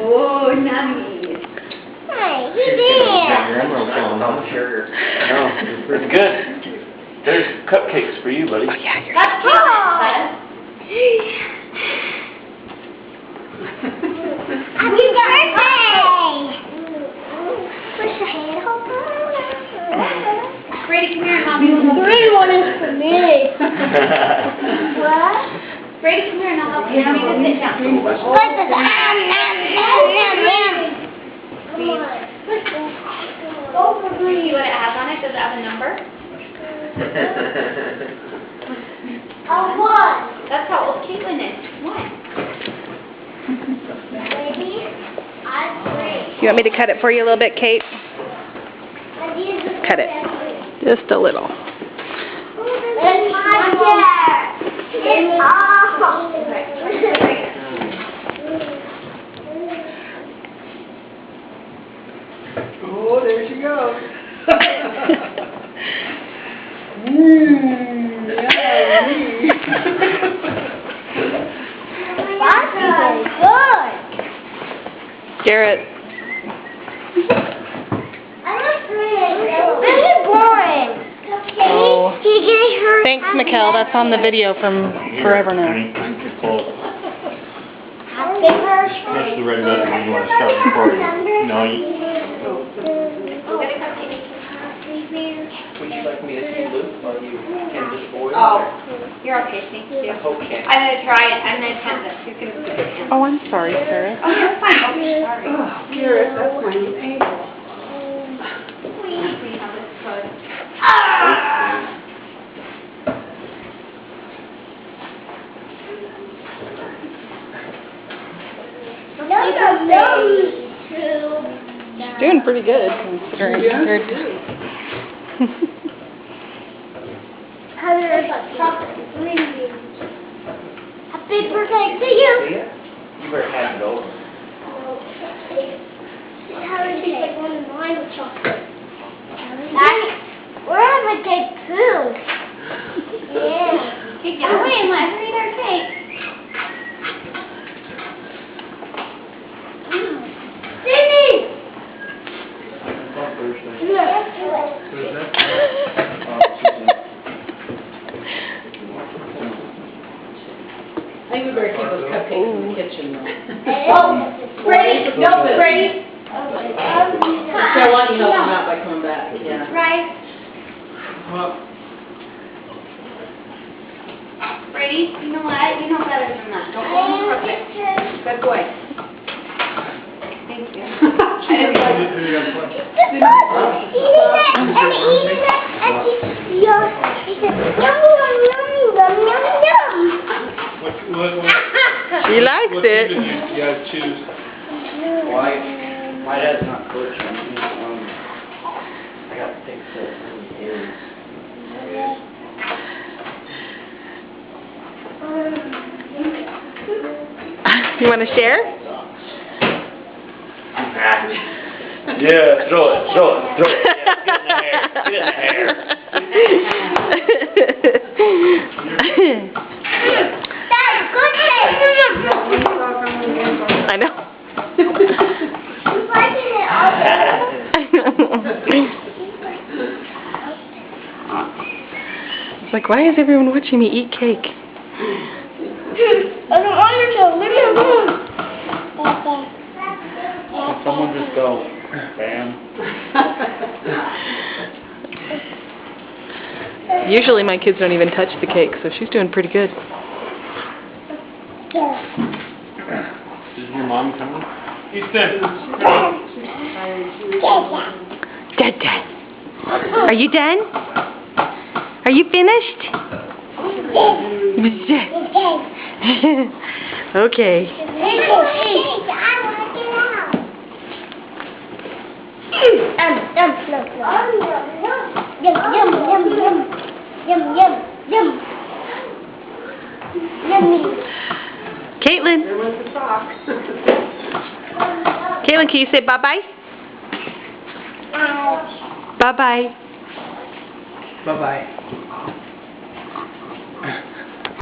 Oh, nice. Hey, he did. No, it's good. There's cupcakes for you, buddy. Oh, yeah, you're That's cool. Happy birthday! Push your hand over. Brady, come here and I'll help you. Three one is for me. What? Brady, come here and I'll help you. You need to sit down. What does See what it has on it? Does it have a number? One. That's how old Caitlin is. One. Maybe I'm three. You want me to cut it for you a little bit, Kate? Cut it. Just a little. It's my hair. It's awful. Oh, there she goes. That's good. Garrett. This is boring. Oh. He gave her. Thanks, Mikkel. That's on the video from forever now. Happy birthday. Push the red button when you want to start recording. No, you... Would you like me to see Luke while you can just boil? Oh, you're okay, thank you. Okay. I'm gonna try it. I'm gonna attempt this. He's gonna put it in. Oh, I'm sorry, Sarah. Oh, you're fine. Oh, sorry. Oh, Garrett, that's my ankle. Please see how this goes. She's doing pretty good considering compared to... Happy birthday to you. You better hand it over. How is it like one of mine with chocolate? We're having a cake too. Yeah. Hey, Joey, and let her eat our cake. Sydney! I think we better keep those cupcakes in the kitchen though. Oh, Brady, no, Brady. So why don't you help them out by coming back? Yeah. Right. Brady, you know what? You know better than that. Don't go and crook it. Good boy. Thank you. She likes it. You guys choose. My dad's not coaching. I got to take this. You want to share? Yeah, throw it. Yeah, get in the hair. I know. It's like, why is everyone watching me eat cake? I don't want you to. Leave me alone. Someone just go, bam. Usually my kids don't even touch the cake, so she's doing pretty good. Is your mom coming? Ethan. Dad. Are you done? Are you finished? Okay. Caitlin. Caitlin, can you say bye-bye? Bye-bye. Bye-bye.